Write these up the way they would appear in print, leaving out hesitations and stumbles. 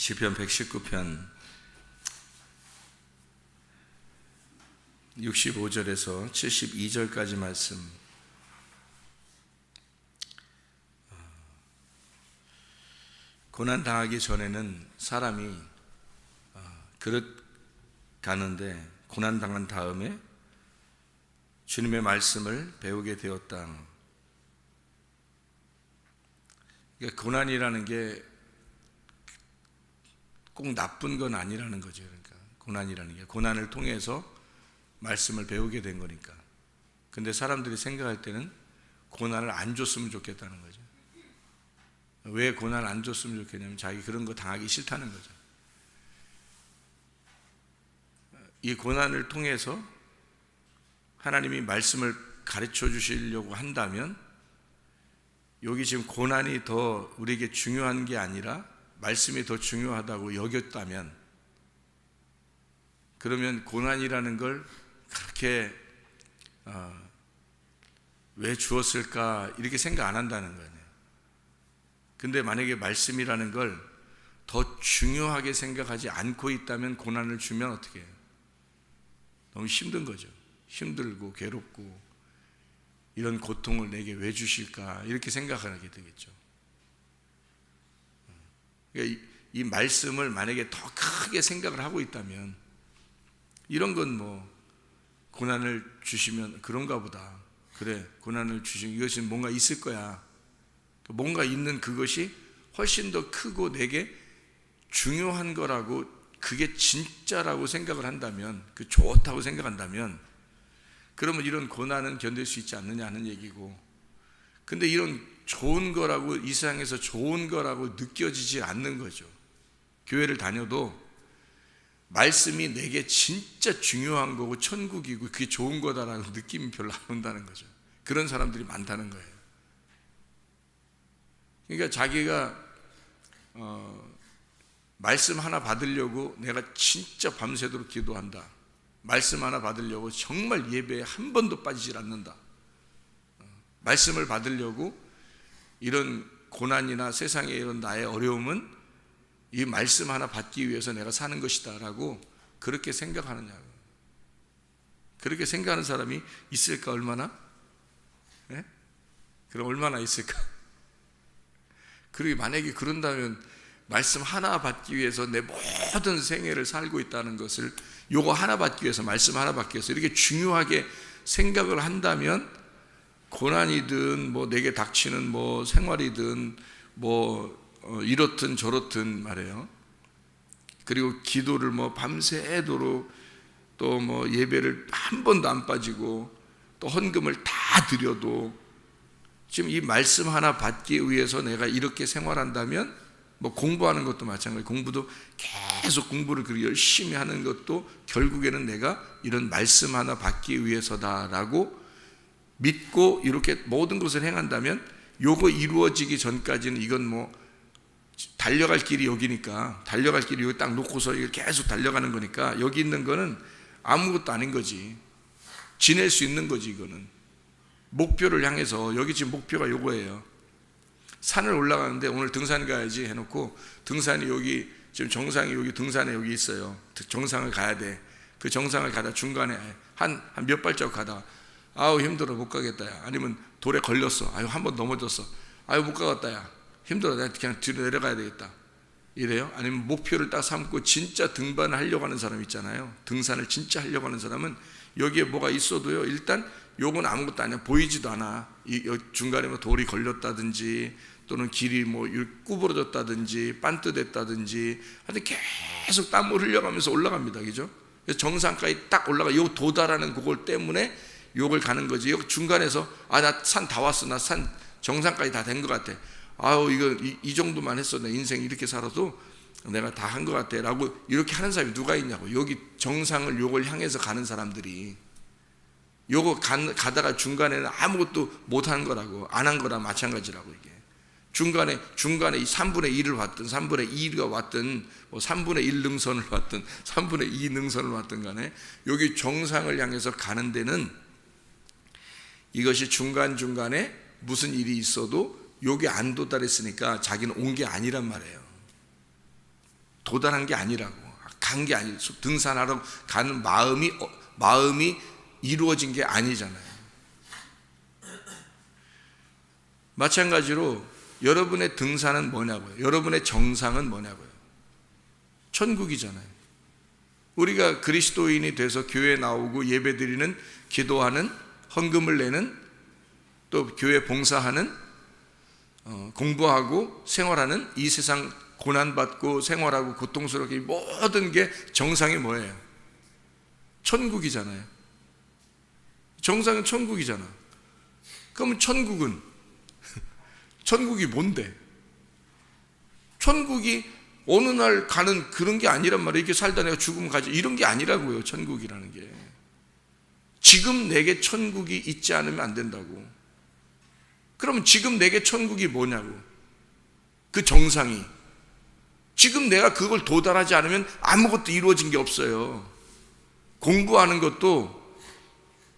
시편 119편 65절에서 72절까지 말씀. 고난 당하기 전에는 사람이 그릇 가는데 고난 당한 다음에 주님의 말씀을 배우게 되었다. 그러니까 고난이라는 게 꼭 나쁜 건 아니라는 거죠. 그러니까 고난이라는 게 고난을 통해서 말씀을 배우게 된 거니까. 근데 사람들이 생각할 때는 고난을 안 줬으면 좋겠다는 거죠. 왜 고난을 안 줬으면 좋겠냐면 자기 그런 거 당하기 싫다는 거죠. 이 고난을 통해서 하나님이 말씀을 가르쳐 주시려고 한다면, 여기 지금 고난이 더 우리에게 중요한 게 아니라 말씀이 더 중요하다고 여겼다면, 그러면 고난이라는 걸 그렇게 왜 주었을까 이렇게 생각 안 한다는 거예요. 근데 만약에 말씀이라는 걸 더 중요하게 생각하지 않고 있다면 고난을 주면 어떻게 해요? 너무 힘든 거죠. 힘들고 괴롭고 이런 고통을 내게 왜 주실까 이렇게 생각하게 되겠죠. 그러니까 이 말씀을 만약에 더 크게 생각을 하고 있다면, 이런 건 뭐 고난을 주시면 그런가 보다, 그래 고난을 주시면 이것은 뭔가 있을 거야, 뭔가 있는 그것이 훨씬 더 크고 내게 중요한 거라고, 그게 진짜라고 생각을 한다면, 그 좋다고 생각한다면, 그러면 이런 고난은 견딜 수 있지 않느냐 하는 얘기고. 근데 이런 좋은 거라고, 이 세상에서 좋은 거라고 느껴지지 않는 거죠. 교회를 다녀도 말씀이 내게 진짜 중요한 거고 천국이고 그게 좋은 거다라는 느낌이 별로 안 온다는 거죠. 그런 사람들이 많다는 거예요. 그러니까 자기가 말씀 하나 받으려고 내가 진짜 밤새도록 기도한다, 말씀 하나 받으려고 정말 예배에 한 번도 빠지질 않는다, 말씀을 받으려고 이런 고난이나 세상의 이런 나의 어려움은 이 말씀 하나 받기 위해서 내가 사는 것이다 라고 그렇게 생각하느냐고. 그렇게 생각하는 사람이 있을까? 얼마나? 네? 그럼 얼마나 있을까? 그리고 만약에 그런다면 말씀 하나 받기 위해서 내 모든 생애를 살고 있다는 것을, 요거 하나 받기 위해서, 말씀 하나 받기 위해서 이렇게 중요하게 생각을 한다면, 고난이든 뭐 내게 닥치는 뭐 생활이든 뭐 이렇든 저렇든 말이에요. 그리고 기도를 뭐 밤새도록, 또 뭐 예배를 한 번도 안 빠지고, 또 헌금을 다 드려도, 지금 이 말씀 하나 받기 위해서 내가 이렇게 생활한다면, 뭐 공부하는 것도 마찬가지, 공부도 계속 공부를 그렇게 열심히 하는 것도 결국에는 내가 이런 말씀 하나 받기 위해서다라고 믿고 이렇게 모든 것을 행한다면, 요거 이루어지기 전까지는 이건 뭐 달려갈 길이 여기니까, 달려갈 길이 여기 딱 놓고서 계속 달려가는 거니까, 여기 있는 거는 아무것도 아닌 거지. 지낼 수 있는 거지. 이거는 목표를 향해서, 여기 지금 목표가 요거예요. 산을 올라가는데 오늘 등산 가야지 해놓고, 등산이 여기 지금 정상이 여기 등산에 여기 있어요. 정상을 가야 돼. 그 정상을 가다 중간에 한 몇 발자국 가다가 아우 힘들어 못 가겠다 야, 아니면 돌에 걸렸어, 아유 한 번 넘어졌어, 아유 못 가겠다 야, 힘들어 내가 그냥 뒤로 내려가야 되겠다 이래요? 아니면 목표를 딱 삼고 진짜 등반을 하려고 하는 사람 있잖아요. 등산을 진짜 하려고 하는 사람은 여기에 뭐가 있어도요, 일단 요건 아무것도 아니야, 보이지도 않아. 이 중간에 뭐 돌이 걸렸다든지 또는 길이 뭐 구부러졌다든지 반듯했다든지 하여튼 계속 땀을 흘려가면서 올라갑니다. 그죠? 그래서 정상까지 딱 올라가, 요 도달하는 그걸 때문에 욕을 가는 거지. 여기 중간에서 나 산 다 왔어, 나 산 정상까지 다 된 것 같아, 아우 이거 이 정도만 했어, 내 인생 이렇게 살아도 내가 다 한 것 같아 라고 이렇게 하는 사람이 누가 있냐고. 여기 정상을 요걸 향해서 가는 사람들이 요거 가다가 중간에는 아무것도 못하는 거라고, 안 한 거랑 마찬가지라고. 이게 중간에 이 3분의 1을 왔든 3분의 2가 왔든 뭐 3분의 1 능선을 왔든 3분의 2 능선을 왔든 간에 여기 정상을 향해서 가는 데는 이것이 중간중간에 무슨 일이 있어도 여기 안 도달했으니까 자기는 온 게 아니란 말이에요. 도달한 게 아니라고, 간 게 아니고, 등산하러 가는 마음이 이루어진 게 아니잖아요. 마찬가지로 여러분의 등산은 뭐냐고요? 여러분의 정상은 뭐냐고요? 천국이잖아요. 우리가 그리스도인이 돼서 교회 나오고 예배드리는, 기도하는, 헌금을 내는, 또 교회 봉사하는, 공부하고 생활하는, 이 세상 고난받고 생활하고 고통스럽게 모든 게 정상이 뭐예요? 천국이잖아요. 정상은 천국이잖아. 그러면 천국이 뭔데? 천국이 어느 날 가는 그런 게 아니란 말이에요. 이렇게 살다 내가 죽으면 가지, 이런 게 아니라고요. 천국이라는 게 지금 내게 천국이 있지 않으면 안 된다고. 그러면 지금 내게 천국이 뭐냐고. 그 정상이 지금 내가 그걸 도달하지 않으면 아무것도 이루어진 게 없어요. 공부하는 것도,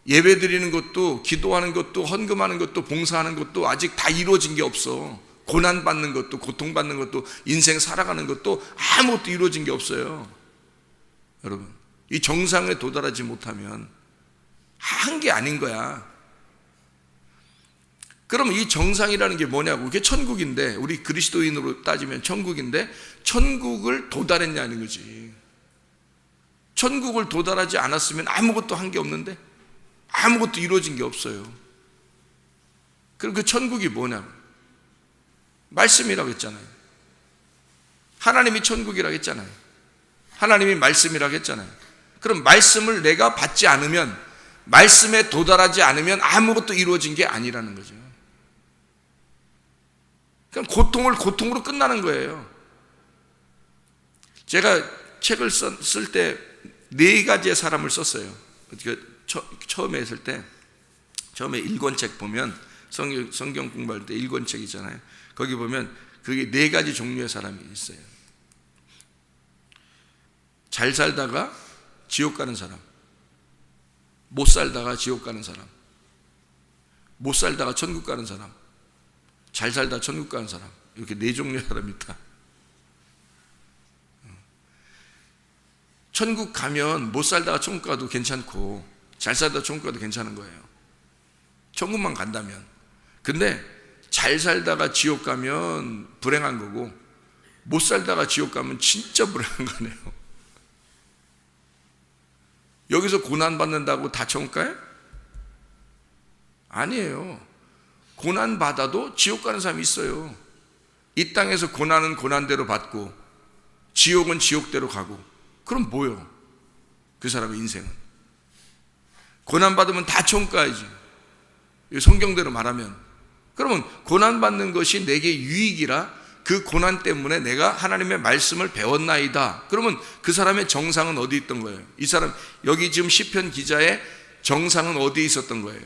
예배 드리는 것도, 기도하는 것도, 헌금하는 것도, 봉사하는 것도 아직 다 이루어진 게 없어. 고난받는 것도, 고통받는 것도, 인생 살아가는 것도 아무것도 이루어진 게 없어요. 여러분, 이 정상에 도달하지 못하면 한 게 아닌 거야. 그럼 이 정상이라는 게 뭐냐고. 그게 천국인데, 우리 그리스도인으로 따지면 천국인데, 천국을 도달했냐는 거지. 천국을 도달하지 않았으면 아무것도 한 게 없는데, 아무것도 이루어진 게 없어요. 그럼 그 천국이 뭐냐고. 말씀이라고 했잖아요. 하나님이 천국이라고 했잖아요. 하나님이 말씀이라고 했잖아요. 그럼 말씀을 내가 받지 않으면, 말씀에 도달하지 않으면 아무것도 이루어진 게 아니라는 거죠. 그럼 고통으로 끝나는 거예요. 제가 책을 쓸 때 4가지의 사람을 썼어요. 처음에 했을 때, 처음에 1권책 보면, 성경 공부할 때 1권책 있잖아요. 거기 보면 그게 4가지 종류의 사람이 있어요. 잘 살다가 지옥 가는 사람, 못 살다가 지옥 가는 사람, 못 살다가 천국 가는 사람, 잘 살다 천국 가는 사람, 이렇게 4종류의 사람이 있다. 천국 가면 못 살다가 천국 가도 괜찮고, 잘 살다가 천국 가도 괜찮은 거예요. 천국만 간다면. 근데 잘 살다가 지옥 가면 불행한 거고, 못 살다가 지옥 가면 진짜 불행한 거네요. 여기서 고난받는다고 다 천국 가요? 아니에요. 고난받아도 지옥 가는 사람이 있어요. 이 땅에서 고난은 고난대로 받고 지옥은 지옥대로 가고. 그럼 뭐요? 그 사람의 인생은. 고난받으면 다 천국 가야지, 성경대로 말하면. 그러면 고난받는 것이 내게 유익이라 그 고난 때문에 내가 하나님의 말씀을 배웠나이다. 그러면 그 사람의 정상은 어디 있던 거예요? 이 사람, 여기 지금 시편 기자의 정상은 어디에 있었던 거예요?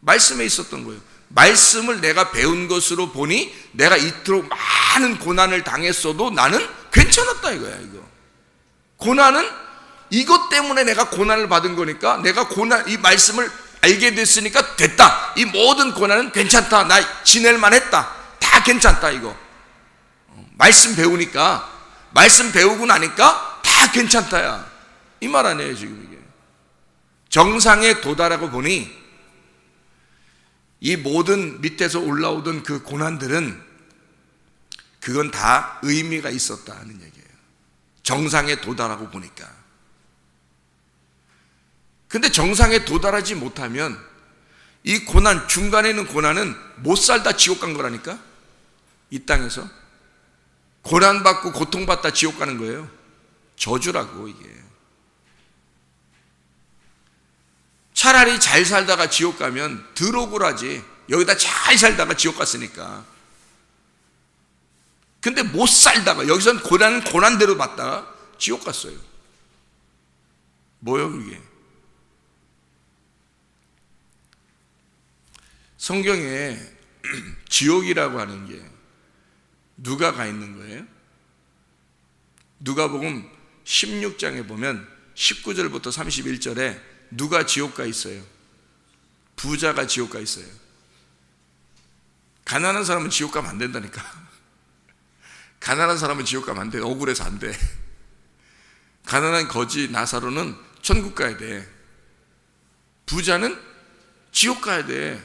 말씀에 있었던 거예요. 말씀을 내가 배운 것으로 보니 내가 이토록 많은 고난을 당했어도 나는 괜찮았다 이거야. 이거 고난은 이것 때문에 내가 고난을 받은 거니까, 내가 이 말씀을 알게 됐으니까 됐다. 이 모든 고난은 괜찮다. 나 지낼만 했다. 다 괜찮다 이거. 말씀 배우니까, 말씀 배우고 나니까 다 괜찮다야. 이 말 아니에요 지금 이게. 정상에 도달하고 보니 이 모든 밑에서 올라오던 그 고난들은 그건 다 의미가 있었다는 얘기예요. 정상에 도달하고 보니까. 근데 정상에 도달하지 못하면 이 고난, 중간에 있는 고난은 못 살다 지옥 간 거라니까. 이 땅에서 고난받고 고통받다 지옥 가는 거예요. 저주라고 이게. 차라리 잘 살다가 지옥 가면 덜 억울하지. 여기다 잘 살다가 지옥 갔으니까. 근데 못 살다가, 여기서는 고난은 고난대로 받다가 지옥 갔어요. 뭐요 그게? 성경에 지옥이라고 하는 게 누가 가 있는 거예요? 누가복음 16장에 보면 19절부터 31절에 누가 지옥 가 있어요? 부자가 지옥 가 있어요. 가난한 사람은 지옥 가면 안 된다니까. 가난한 사람은 지옥 가면 안 돼. 억울해서 안 돼. 가난한 거지 나사로는 천국 가야 돼. 부자는 지옥 가야 돼.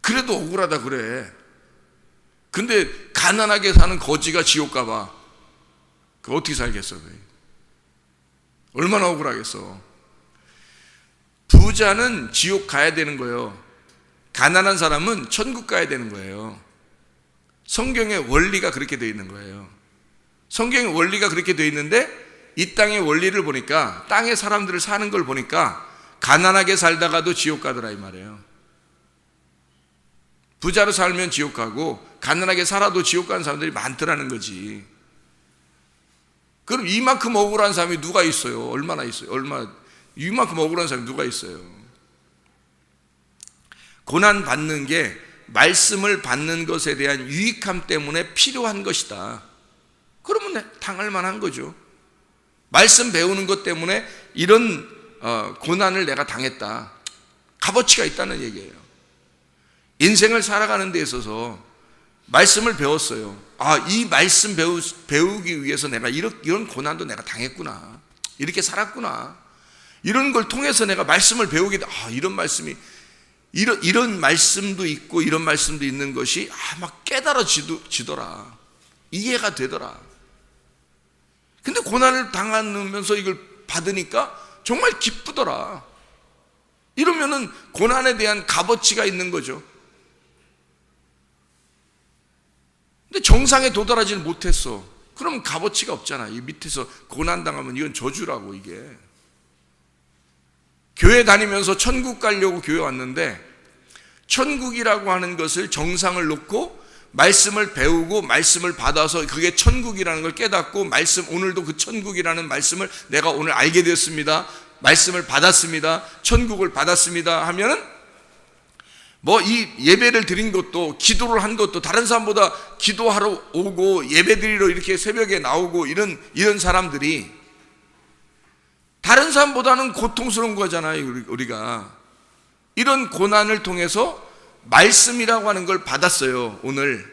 그래도 억울하다 그래. 근데 가난하게 사는 거지가 지옥 가봐. 그거 어떻게 살겠어? 얼마나 억울하겠어. 부자는 지옥 가야 되는 거예요. 가난한 사람은 천국 가야 되는 거예요. 성경의 원리가 그렇게 되어 있는 거예요. 성경의 원리가 그렇게 되어 있는데 이 땅의 원리를 보니까, 땅의 사람들을 사는 걸 보니까 가난하게 살다가도 지옥 가더라 이 말이에요. 부자로 살면 지옥 가고 가난하게 살아도 지옥 가는 사람들이 많더라는 거지. 그럼 이만큼 억울한 사람이 누가 있어요? 얼마나 있어요? 이만큼 억울한 사람이 누가 있어요? 고난 받는 게 말씀을 받는 것에 대한 유익함 때문에 필요한 것이다. 그러면 당할 만한 거죠. 말씀 배우는 것 때문에 이런 고난을 내가 당했다. 값어치가 있다는 얘기예요. 인생을 살아가는 데 있어서 말씀을 배웠어요. 이 말씀 배우기 위해서 내가 이런 고난도 내가 당했구나. 이렇게 살았구나. 이런 걸 통해서 내가 말씀을 배우게 돼. 이런 말씀이 이런 말씀도 있고 이런 말씀도 있는 것이 막 깨달아지더라. 이해가 되더라. 근데 고난을 당하면서 이걸 받으니까 정말 기쁘더라. 이러면은 고난에 대한 값어치가 있는 거죠. 근데 정상에 도달하지 못했어. 그러면 값어치가 없잖아. 이 밑에서 고난 당하면 이건 저주라고. 이게 교회 다니면서 천국 가려고 교회 왔는데, 천국이라고 하는 것을 정상을 놓고 말씀을 배우고 말씀을 받아서 그게 천국이라는 걸 깨닫고, 오늘도 그 천국이라는 말씀을 내가 오늘 알게 되었습니다. 말씀을 받았습니다. 천국을 받았습니다 하면은 이 예배를 드린 것도, 기도를 한 것도, 다른 사람보다 기도하러 오고 예배 드리러 이렇게 새벽에 나오고 이런 사람들이 다른 사람보다는 고통스러운 거잖아요. 우리가 이런 고난을 통해서 말씀이라고 하는 걸 받았어요. 오늘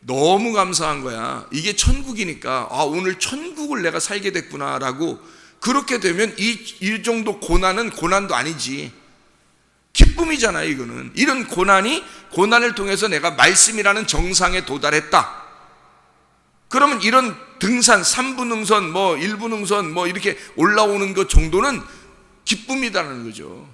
너무 감사한 거야. 이게 천국이니까 오늘 천국을 내가 살게 됐구나 라고. 그렇게 되면 이 정도 고난은 고난도 아니지, 기쁨이잖아요. 이거는 이런 고난을 통해서 내가 말씀이라는 정상에 도달했다. 그러면 이런 등산, 3부 능선, 1부 능선 이렇게 올라오는 것 정도는 기쁨이라는 거죠.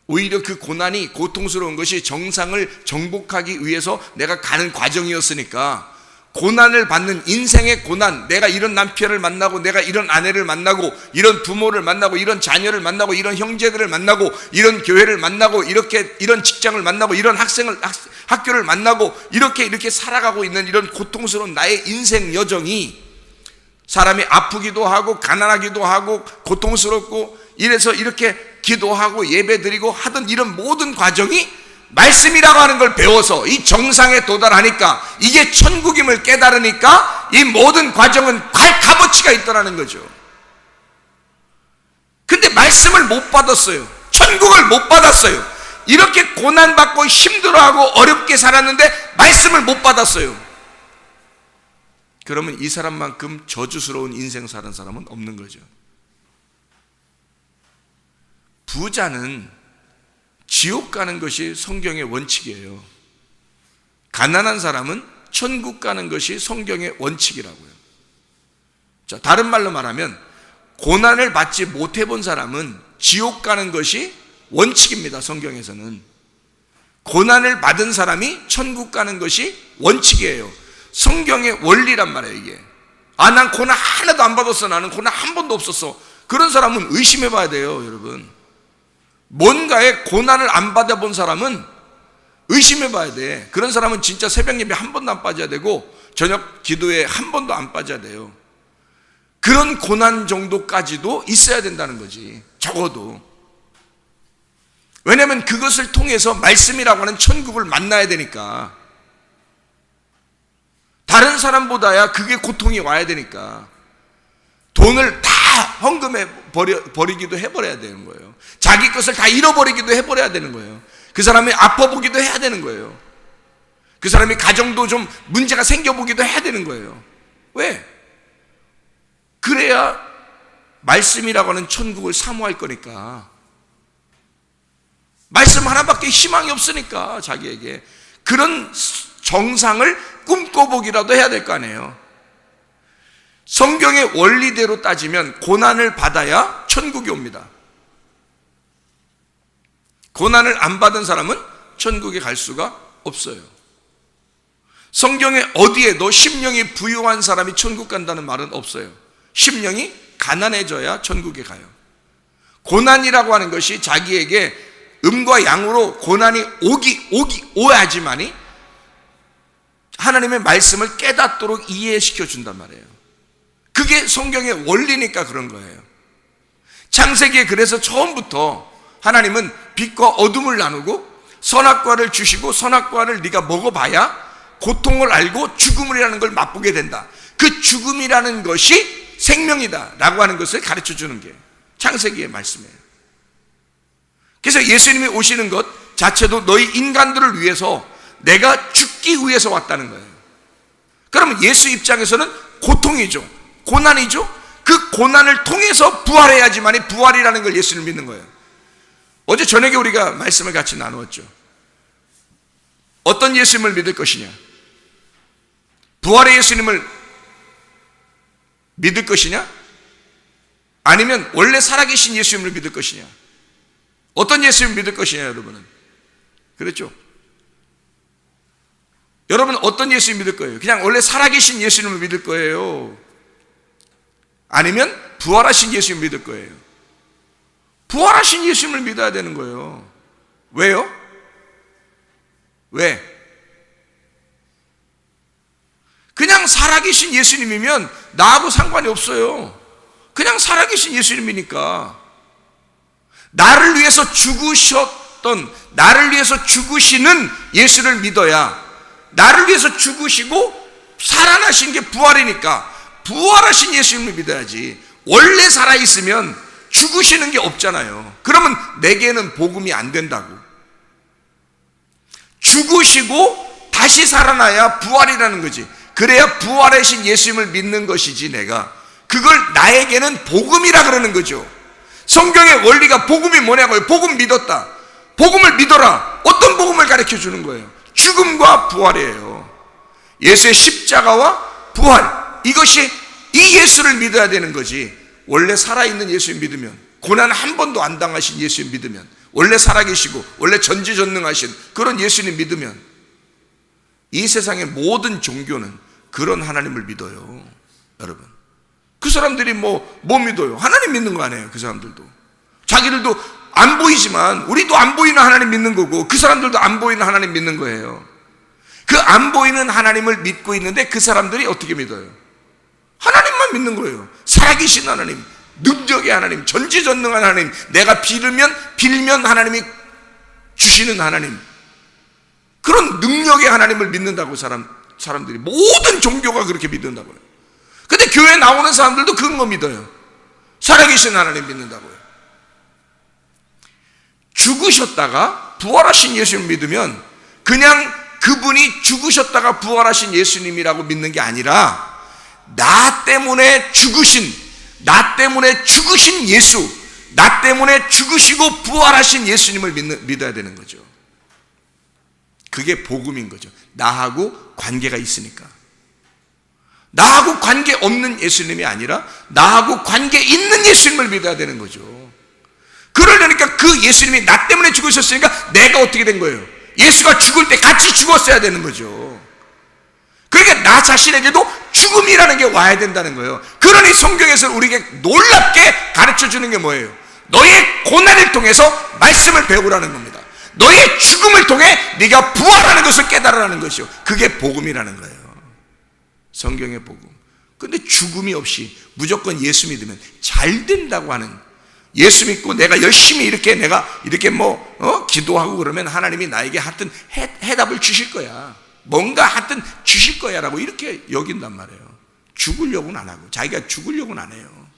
오히려 그 고난이, 고통스러운 것이 정상을 정복하기 위해서 내가 가는 과정이었으니까, 고난을 받는 인생의 고난, 내가 이런 남편을 만나고, 내가 이런 아내를 만나고, 이런 부모를 만나고, 이런 자녀를 만나고, 이런 형제들을 만나고, 이런 교회를 만나고, 이런 직장을 만나고, 이런 학교를 만나고, 이렇게 살아가고 있는 이런 고통스러운 나의 인생 여정이, 사람이 아프기도 하고 가난하기도 하고 고통스럽고 이래서 이렇게 기도하고 예배드리고 하던 이런 모든 과정이 말씀이라고 하는 걸 배워서 이 정상에 도달하니까, 이게 천국임을 깨달으니까 이 모든 과정은 값어치가 있다는 거죠. 근데 말씀을 못 받았어요. 천국을 못 받았어요. 이렇게 고난받고 힘들어하고 어렵게 살았는데 말씀을 못 받았어요. 그러면 이 사람만큼 저주스러운 인생 사는 사람은 없는 거죠. 부자는 지옥 가는 것이 성경의 원칙이에요. 가난한 사람은 천국 가는 것이 성경의 원칙이라고요. 자, 다른 말로 말하면 고난을 받지 못해 본 사람은 지옥 가는 것이 원칙입니다. 성경에서는 고난을 받은 사람이 천국 가는 것이 원칙이에요. 성경의 원리란 말이에요. 이게 난 고난 하나도 안 받았어, 나는 고난 한 번도 없었어, 그런 사람은 의심해 봐야 돼요. 여러분, 뭔가에 고난을 안 받아본 사람은 의심해 봐야 돼. 그런 사람은 진짜 새벽 예배 한 번도 안 빠져야 되고 저녁 기도에 한 번도 안 빠져야 돼요. 그런 고난 정도까지도 있어야 된다는 거지, 적어도. 왜냐하면 그것을 통해서 말씀이라고 하는 천국을 만나야 되니까. 다른 사람보다야 그게 고통이 와야 되니까 돈을 다 헌금해 버리기도 해버려야 되는 거예요. 자기 것을 다 잃어버리기도 해버려야 되는 거예요. 그 사람이 아파 보기도 해야 되는 거예요. 그 사람이 가정도 좀 문제가 생겨보기도 해야 되는 거예요. 왜? 그래야 말씀이라고 하는 천국을 사모할 거니까. 말씀 하나밖에 희망이 없으니까 자기에게 그런 정상을 꿈꿔보기라도 해야 될 거 아니에요. 성경의 원리대로 따지면 고난을 받아야 천국이 옵니다. 고난을 안 받은 사람은 천국에 갈 수가 없어요. 성경에 어디에도 심령이 부유한 사람이 천국 간다는 말은 없어요. 심령이 가난해져야 천국에 가요. 고난이라고 하는 것이 자기에게 음과 양으로 고난이 오야지만이 하나님의 말씀을 깨닫도록 이해시켜 준단 말이에요. 그게 성경의 원리니까 그런 거예요. 창세기에 그래서 처음부터 하나님은 빛과 어둠을 나누고 선악과를 주시고 선악과를 네가 먹어봐야 고통을 알고 죽음이라는 걸 맛보게 된다. 그 죽음이라는 것이 생명이다 라고 하는 것을 가르쳐 주는 게 창세기의 말씀이에요. 그래서 예수님이 오시는 것 자체도 너희 인간들을 위해서 내가 죽기 위해서 왔다는 거예요. 그러면 예수 입장에서는 고통이죠. 고난이죠. 그 고난을 통해서 부활해야지만이 부활이라는 걸 예수를 믿는 거예요. 어제 저녁에 우리가 말씀을 같이 나누었죠. 어떤 예수님을 믿을 것이냐? 부활의 예수님을 믿을 것이냐? 아니면 원래 살아계신 예수님을 믿을 것이냐? 어떤 예수님을 믿을 것이냐, 여러분은? 그렇죠? 여러분 어떤 예수님 믿을 거예요? 그냥 원래 살아계신 예수님을 믿을 거예요? 아니면 부활하신 예수님을 믿을 거예요? 부활하신 예수님을 믿어야 되는 거예요. 왜요? 왜? 그냥 살아계신 예수님이면 나하고 상관이 없어요. 그냥 살아계신 예수님이니까. 나를 위해서 죽으셨던, 나를 위해서 죽으시는 예수를 믿어야, 나를 위해서 죽으시고 살아나신 게 부활이니까 부활하신 예수님을 믿어야지. 원래 살아있으면 죽으시는 게 없잖아요. 그러면 내게는 복음이 안 된다고. 죽으시고 다시 살아나야 부활이라는 거지. 그래야 부활하신 예수님을 믿는 것이지. 내가 그걸 나에게는 복음이라 그러는 거죠. 성경의 원리가 복음이 뭐냐고요. 복음 믿었다. 복음을 믿어라. 어떤 복음을 가르쳐 주는 거예요? 죽음과 부활이에요. 예수의 십자가와 부활, 이것이 이 예수를 믿어야 되는 거지. 원래 살아있는 예수 믿으면, 고난 한 번도 안 당하신 예수 믿으면, 원래 살아계시고 원래 전지전능하신 그런 예수님 믿으면, 이 세상의 모든 종교는 그런 하나님을 믿어요. 여러분, 그 사람들이 뭐 믿어요? 하나님 믿는 거 아니에요. 그 사람들도 자기들도 안 보이지만, 우리도 안 보이는 하나님 믿는 거고, 그 사람들도 안 보이는 하나님 믿는 거예요. 그 안 보이는 하나님을 믿고 있는데 그 사람들이 어떻게 믿어요? 하나님만 믿는 거예요. 살아계신 하나님, 능력의 하나님, 전지전능한 하나님, 내가 빌면 하나님이 주시는 하나님, 그런 능력의 하나님을 믿는다고 사람들이, 모든 종교가 그렇게 믿는다고요. 근데 교회 나오는 사람들도 그런 거 믿어요. 살아계신 하나님 믿는다고요. 죽으셨다가 부활하신 예수님 믿으면 그냥 그분이 죽으셨다가 부활하신 예수님이라고 믿는 게 아니라, 나 때문에 죽으신 예수, 나 때문에 죽으시고 부활하신 예수님을 믿어야 되는 거죠. 그게 복음인 거죠. 나하고 관계가 있으니까. 나하고 관계 없는 예수님이 아니라 나하고 관계 있는 예수님을 믿어야 되는 거죠. 그러려니까 그 예수님이 나 때문에 죽으셨으니까 내가 어떻게 된 거예요? 예수가 죽을 때 같이 죽었어야 되는 거죠. 그러니까 나 자신에게도 죽음이라는 게 와야 된다는 거예요. 그러니 성경에서 우리에게 놀랍게 가르쳐 주는 게 뭐예요? 너의 고난을 통해서 말씀을 배우라는 겁니다. 너의 죽음을 통해 네가 부활하는 것을 깨달으라는 것이요. 그게 복음이라는 거예요. 성경의 복음. 근데 죽음이 없이 무조건 예수 믿으면 잘 된다고 하는, 예수 믿고 내가 열심히 이렇게 기도하고 그러면 하나님이 나에게 하여튼 해답을 주실 거야, 뭔가 하여튼 주실 거야 라고 이렇게 여긴단 말이에요. 죽으려고는 안 하고, 자기가 죽으려고는 안 해요.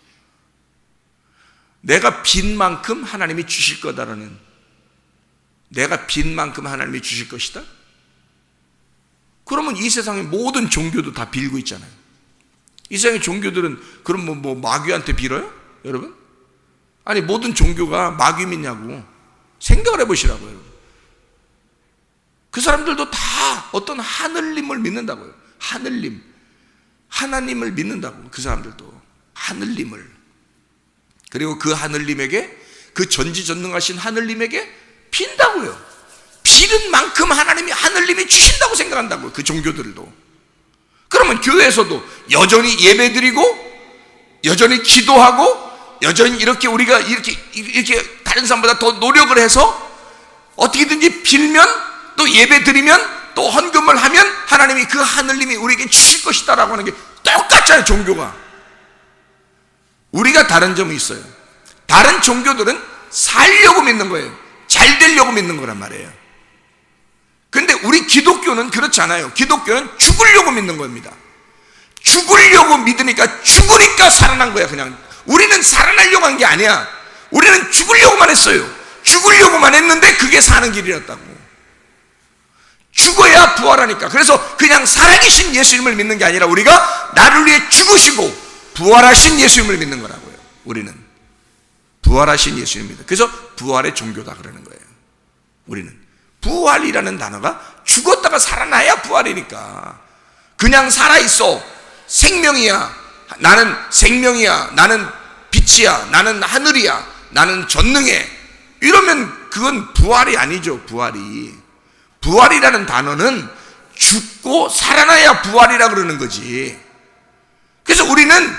내가 빈 만큼 하나님이 주실 거다라는, 내가 빈 만큼 하나님이 주실 것이다, 그러면 이 세상의 모든 종교도 다 빌고 있잖아요. 이 세상의 종교들은 그럼 뭐 마귀한테 빌어요? 여러분? 아니, 모든 종교가 마귀 믿냐고 생각을 해보시라고요. 여러분. 그 사람들도 다 어떤 하늘님을 믿는다고요. 하늘님, 하나님을 믿는다고. 그 사람들도 하늘님을. 그리고 그 하늘님에게, 그 전지전능하신 하늘님에게 빈다고요. 빌은 만큼 하늘님이 주신다고 생각한다고요. 그 종교들도. 그러면 교회에서도 여전히 예배드리고 여전히 기도하고 여전히 이렇게 우리가 이렇게 다른 사람보다 더 노력을 해서 어떻게든지 빌면, 또 예배드리면, 또 헌금을 하면 하나님이, 그 하늘님이 우리에게 주실 것이다 라고 하는 게 똑같잖아요. 종교가. 우리가 다른 점이 있어요. 다른 종교들은 살려고 믿는 거예요. 잘 되려고 믿는 거란 말이에요. 근데 우리 기독교는 그렇지 않아요. 기독교는 죽으려고 믿는 겁니다. 죽으려고 믿으니까, 죽으니까 살아난 거야. 그냥 우리는 살아나려고 한 게 아니야. 우리는 죽으려고만 했어요. 죽으려고만 했는데 그게 사는 길이었다고. 죽어야 부활하니까. 그래서 그냥 살아계신 예수님을 믿는 게 아니라 우리가 나를 위해 죽으시고 부활하신 예수님을 믿는 거라고요. 우리는 부활하신 예수님입니다. 그래서 부활의 종교다 그러는 거예요. 우리는 부활이라는 단어가 죽었다가 살아나야 부활이니까. 그냥 살아있어, 생명이야, 나는 생명이야, 나는 빛이야, 나는 하늘이야, 나는 전능해, 이러면 그건 부활이 아니죠. 부활이라는 단어는 죽고 살아나야 부활이라 그러는 거지. 그래서 우리는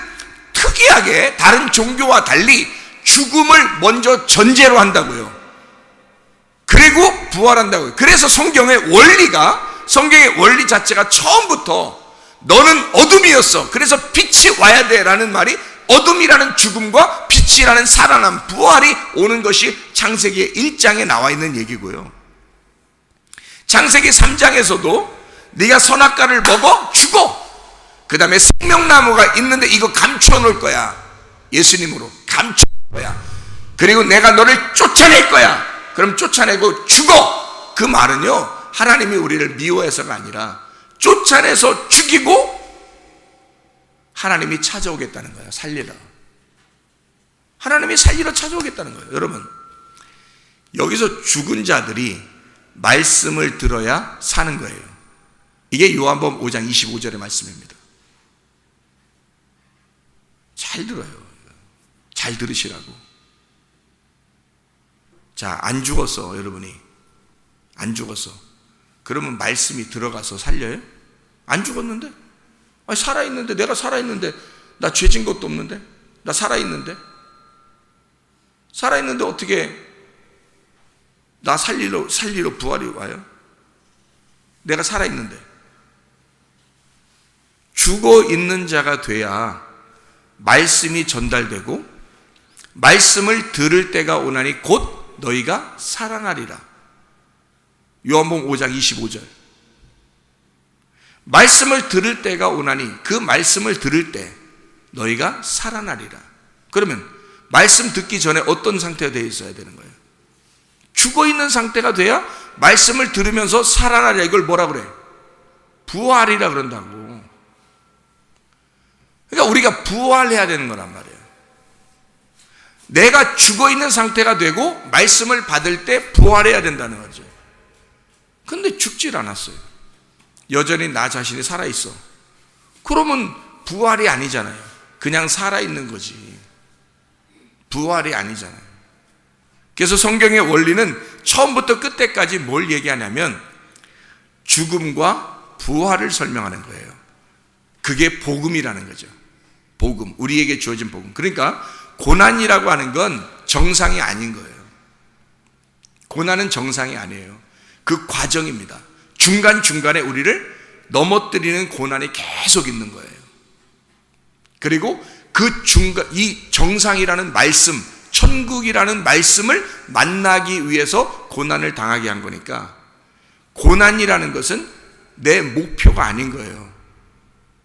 특이하게 다른 종교와 달리 죽음을 먼저 전제로 한다고요. 그리고 부활한다고요. 그래서 성경의 원리 자체가 처음부터 너는 어둠이었어, 그래서 빛이 와야 돼 라는 말이, 어둠이라는 죽음과 빛이라는 살아남, 부활이 오는 것이 창세기 1장에 나와 있는 얘기고요. 창세기 3장에서도 네가 선악과를 먹어 죽어, 그 다음에 생명나무가 있는데 이거 감춰 놓을 거야. 예수님으로 감춰 놓을 거야. 그리고 내가 너를 쫓아낼 거야. 그럼 쫓아내고 죽어. 그 말은요, 하나님이 우리를 미워해서가 아니라 쫓아내서 죽이고 하나님이 찾아오겠다는 거예요. 살리러. 하나님이 살리러 찾아오겠다는 거예요. 여러분, 여기서 죽은 자들이 말씀을 들어야 사는 거예요. 이게 요한복음 5장 25절의 말씀입니다. 잘 들어요. 잘 들으시라고. 자, 안 죽었어. 여러분이 안 죽었어. 그러면 말씀이 들어가서 살려요? 안 죽었는데? 아니, 살아있는데, 내가 살아있는데, 나 죄진 것도 없는데, 나 살아있는데 어떻게 나 살리러 부활이 와요? 내가 살아있는데. 죽어 있는 자가 돼야 말씀이 전달되고 말씀을 들을 때가 오나니 곧 너희가 살아나리라. 요한복음 5장 25절. 말씀을 들을 때가 오나니, 그 말씀을 들을 때 너희가 살아나리라. 그러면 말씀 듣기 전에 어떤 상태가 되어 있어야 되는 거예요? 죽어있는 상태가 돼야 말씀을 들으면서 살아나리라. 이걸 뭐라 그래? 부활이라 그런다고. 그러니까 우리가 부활해야 되는 거란 말이에요. 내가 죽어있는 상태가 되고 말씀을 받을 때 부활해야 된다는 거죠. 근데 죽질 않았어요. 여전히 나 자신이 살아있어. 그러면 부활이 아니잖아요. 그냥 살아있는 거지. 부활이 아니잖아요. 그래서 성경의 원리는 처음부터 끝까지 뭘 얘기하냐면 죽음과 부활을 설명하는 거예요. 그게 복음이라는 거죠. 복음, 우리에게 주어진 복음. 그러니까 고난이라고 하는 건 정상이 아닌 거예요. 고난은 정상이 아니에요. 그 과정입니다. 중간중간에 우리를 넘어뜨리는 고난이 계속 있는 거예요. 그리고 그 중간, 이 정상이라는 말씀, 천국이라는 말씀을 만나기 위해서 고난을 당하게 한 거니까, 고난이라는 것은 내 목표가 아닌 거예요.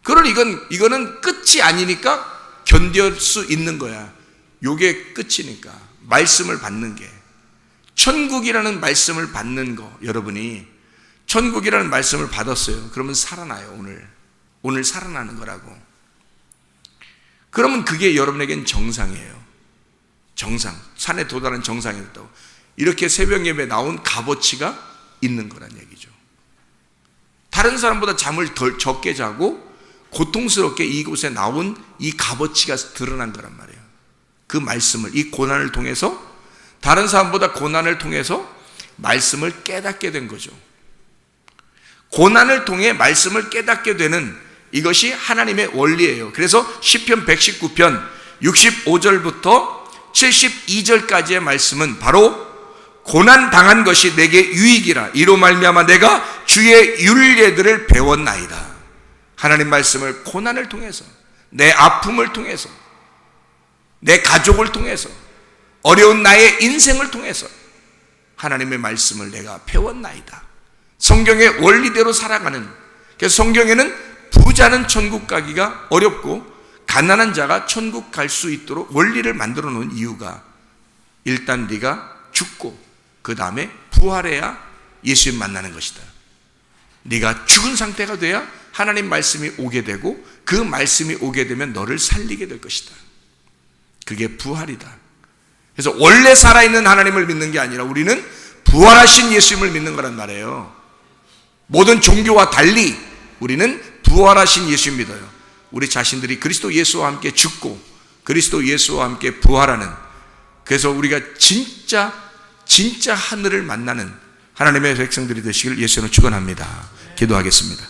그러니 이거는 끝이 아니니까 견딜 수 있는 거야. 요게 끝이니까. 말씀을 받는 게. 천국이라는 말씀을 받는 거, 여러분이 천국이라는 말씀을 받았어요. 그러면 살아나요. 오늘 살아나는 거라고. 그러면 그게 여러분에겐 정상이에요. 정상, 산에 도달한 정상이 됐다고. 이렇게 새벽 예배에 나온 값어치가 있는 거란 얘기죠. 다른 사람보다 잠을 덜 적게 자고 고통스럽게 이곳에 나온 이 값어치가 드러난 거란 말이에요. 그 말씀을, 이 고난을 통해서, 다른 사람보다 고난을 통해서 말씀을 깨닫게 된 거죠. 고난을 통해 말씀을 깨닫게 되는 이것이 하나님의 원리예요. 그래서 시편 119편 65절부터 72절까지의 말씀은 바로 고난 당한 것이 내게 유익이라 이로 말미암아 내가 주의 율례들을 배웠나이다. 하나님 말씀을 고난을 통해서, 내 아픔을 통해서, 내 가족을 통해서, 어려운 나의 인생을 통해서 하나님의 말씀을 내가 배웠나이다. 성경의 원리대로 살아가는, 그래서 성경에는 부자는 천국 가기가 어렵고 가난한 자가 천국 갈 수 있도록 원리를 만들어 놓은 이유가, 일단 네가 죽고 그 다음에 부활해야 예수님 만나는 것이다. 네가 죽은 상태가 돼야 하나님 말씀이 오게 되고 그 말씀이 오게 되면 너를 살리게 될 것이다. 그게 부활이다. 그래서 원래 살아있는 하나님을 믿는 게 아니라 우리는 부활하신 예수님을 믿는 거란 말이에요. 모든 종교와 달리 우리는 부활하신 예수 믿어요. 우리 자신들이 그리스도 예수와 함께 죽고 그리스도 예수와 함께 부활하는, 그래서 우리가 진짜 하늘을 만나는 하나님의 백성들이 되시길 예수는 축원합니다. 기도하겠습니다.